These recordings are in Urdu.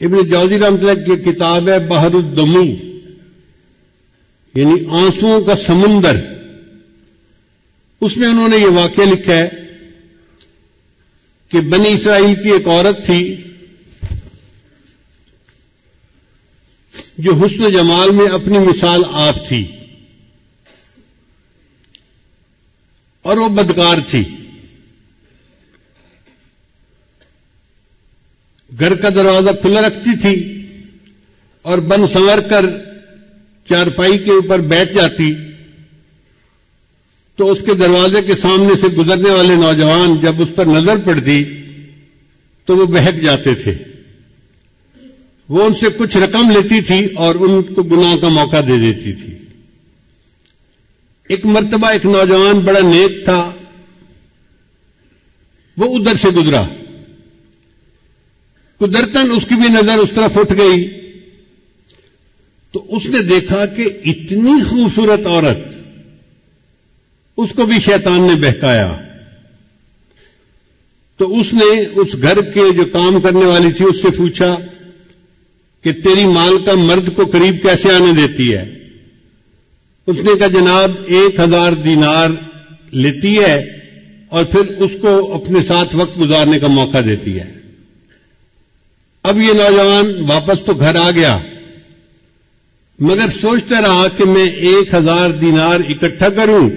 ابن جوزی رحمۃ اللہ کی کتاب ہے بحر الدموع، یعنی آنسوؤں کا سمندر، اس میں انہوں نے یہ واقعہ لکھا ہے کہ بنی اسرائیل کی ایک عورت تھی جو حسن و جمال میں اپنی مثال آپ تھی، اور وہ بدکار تھی. گھر کا دروازہ کھلا رکھتی تھی اور بن سنور کر چارپائی کے اوپر بیٹھ جاتی تو اس کے دروازے کے سامنے سے گزرنے والے نوجوان جب اس پر نظر پڑتی تو وہ بہک جاتے تھے. وہ ان سے کچھ رقم لیتی تھی اور ان کو گناہ کا موقع دے دیتی تھی. ایک مرتبہ ایک نوجوان بڑا نیک تھا، وہ ادھر سے گزرا، قدرتاً اس کی بھی نظر اس طرف اٹھ گئی تو اس نے دیکھا کہ اتنی خوبصورت عورت، اس کو بھی شیطان نے بہکایا. تو اس نے اس گھر کے جو کام کرنے والی تھی اس سے پوچھا کہ تیری مال کا مرد کو قریب کیسے آنے دیتی ہے؟ اس نے کہا جناب 1000 دینار لیتی ہے اور پھر اس کو اپنے ساتھ وقت گزارنے کا موقع دیتی ہے. اب یہ نوجوان واپس تو گھر آ گیا، مگر سوچتا رہا کہ میں 1000 دینار اکٹھا کروں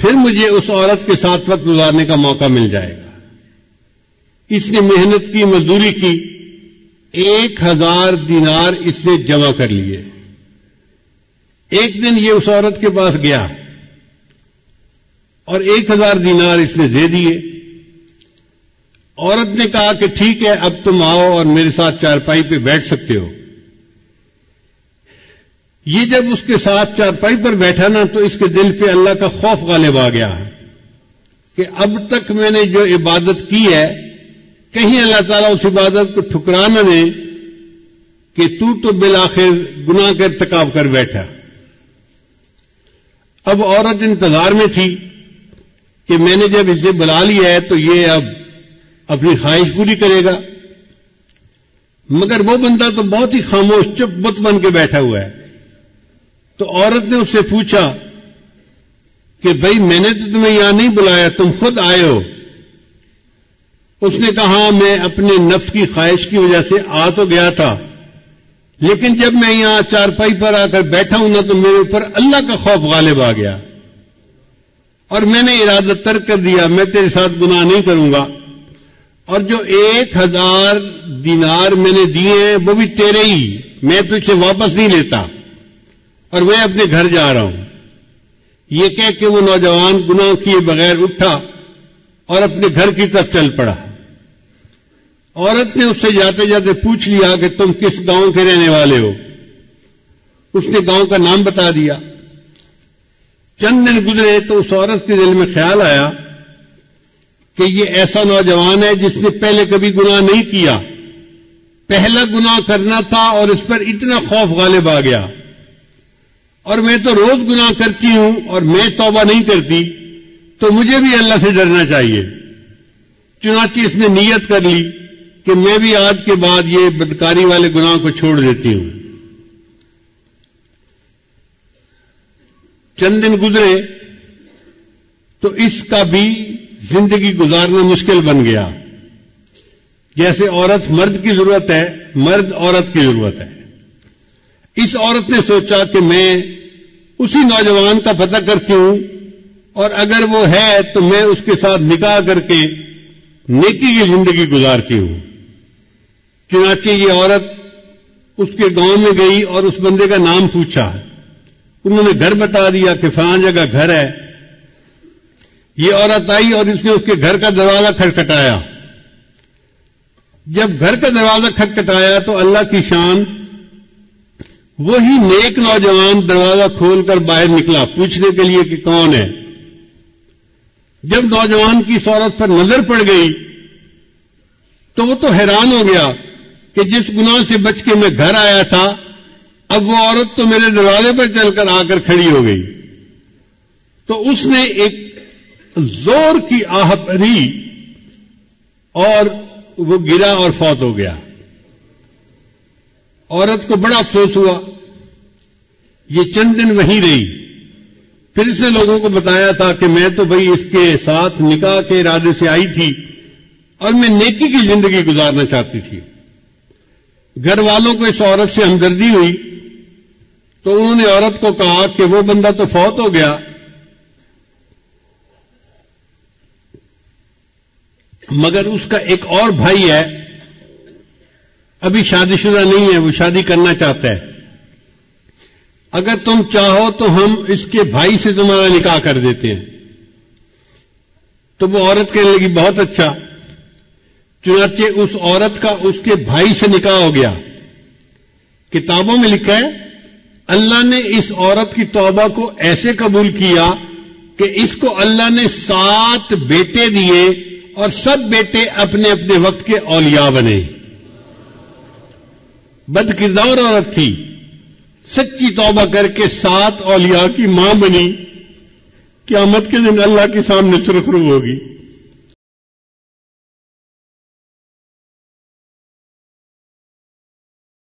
پھر مجھے اس عورت کے ساتھ وقت گزارنے کا موقع مل جائے گا. اس نے محنت کی، مزدوری کی، 1000 دینار اس نے جمع کر لیے. ایک دن یہ اس عورت کے پاس گیا اور 1000 دینار اس نے دے دیے. عورت نے کہا کہ ٹھیک ہے اب تم آؤ اور میرے ساتھ چارپائی پہ بیٹھ سکتے ہو. یہ جب اس کے ساتھ چارپائی پر بیٹھا نا تو اس کے دل پہ اللہ کا خوف غالب آ گیا کہ اب تک میں نے جو عبادت کی ہے کہیں اللہ تعالیٰ اس عبادت کو ٹھکرا نہ دے کہ تو بالآخر گناہ کا ارتکاب کر بیٹھا. اب عورت انتظار میں تھی کہ میں نے جب اسے بلا لیا ہے تو یہ اب اپنی خواہش پوری کرے گا، مگر وہ بندہ تو بہت ہی خاموش چپ بت بن کے بیٹھا ہوا ہے. تو عورت نے اس سے پوچھا کہ بھائی میں نے تو تمہیں یہاں نہیں بلایا، تم خود آئے ہو. اس نے کہا میں اپنے نفس کی خواہش کی وجہ سے آ تو گیا تھا، لیکن جب میں یہاں چارپائی پر آ کر بیٹھا ہوں نا تو میرے اوپر اللہ کا خوف غالب آ گیا اور میں نے ارادہ ترک کر دیا، میں تیرے ساتھ گناہ نہیں کروں گا. اور جو 1000 دینار میں نے دیے ہیں وہ بھی تیرے ہی، میں تجھ سے واپس نہیں لیتا اور میں اپنے گھر جا رہا ہوں. یہ کہہ کے وہ نوجوان گناہ کیے بغیر اٹھا اور اپنے گھر کی طرف چل پڑا. عورت نے اس سے جاتے جاتے پوچھ لیا کہ تم کس گاؤں کے رہنے والے ہو؟ اس نے گاؤں کا نام بتا دیا. چند دن گزرے تو اس عورت کے دل میں خیال آیا کہ یہ ایسا نوجوان ہے جس نے پہلے کبھی گناہ نہیں کیا، پہلا گناہ کرنا تھا اور اس پر اتنا خوف غالب آ گیا، اور میں تو روز گناہ کرتی ہوں اور میں توبہ نہیں کرتی، تو مجھے بھی اللہ سے ڈرنا چاہیے. چنانچہ اس نے نیت کر لی کہ میں بھی آج کے بعد یہ بدکاری والے گناہ کو چھوڑ دیتی ہوں. چند دن گزرے تو اس کا بھی زندگی گزارنا مشکل بن گیا. جیسے عورت مرد کی ضرورت ہے، مرد عورت کی ضرورت ہے. اس عورت نے سوچا کہ میں اسی نوجوان کا پتہ کرتی ہوں اور اگر وہ ہے تو میں اس کے ساتھ نکاح کر کے نیکی کی زندگی گزارتی ہوں. چنانچہ یہ عورت اس کے گاؤں میں گئی اور اس بندے کا نام پوچھا. انہوں نے گھر بتا دیا کہ فلاں جگہ گھر ہے. یہ عورت آئی اور اس نے اس کے گھر کا دروازہ کھٹکھٹایا. جب گھر کا دروازہ کھٹکھٹایا تو اللہ کی شان، وہی نیک نوجوان دروازہ کھول کر باہر نکلا پوچھنے کے لیے کہ کون ہے. جب نوجوان کی اس عورت پر نظر پڑ گئی تو وہ تو حیران ہو گیا کہ جس گناہ سے بچ کے میں گھر آیا تھا اب وہ عورت تو میرے دروازے پر چل کر آ کر کھڑی ہو گئی. تو اس نے ایک زور کی آہ بھری اور وہ گرا اور فوت ہو گیا. عورت کو بڑا افسوس ہوا. یہ چند دن وہیں رہی. پھر اس نے لوگوں کو بتایا تھا کہ میں تو بھئی اس کے ساتھ نکاح کے ارادے سے آئی تھی اور میں نیکی کی زندگی گزارنا چاہتی تھی. گھر والوں کو اس عورت سے ہمدردی ہوئی تو انہوں نے عورت کو کہا کہ وہ بندہ تو فوت ہو گیا، مگر اس کا ایک اور بھائی ہے، ابھی شادی شدہ نہیں ہے، وہ شادی کرنا چاہتا ہے. اگر تم چاہو تو ہم اس کے بھائی سے تمہارا نکاح کر دیتے ہیں. تو وہ عورت کہنے لگی بہت اچھا. چنانچہ اس عورت کا اس کے بھائی سے نکاح ہو گیا. کتابوں میں لکھا ہے اللہ نے اس عورت کی توبہ کو ایسے قبول کیا کہ اس کو اللہ نے 7 بیٹے دیے اور سب بیٹے اپنے اپنے وقت کے اولیاء بنے. بد کردار عورت تھی، سچی توبہ کر کے 7 اولیاء کی ماں بنی. قیامت کے دن اللہ کے سامنے سرخرو ہوگی.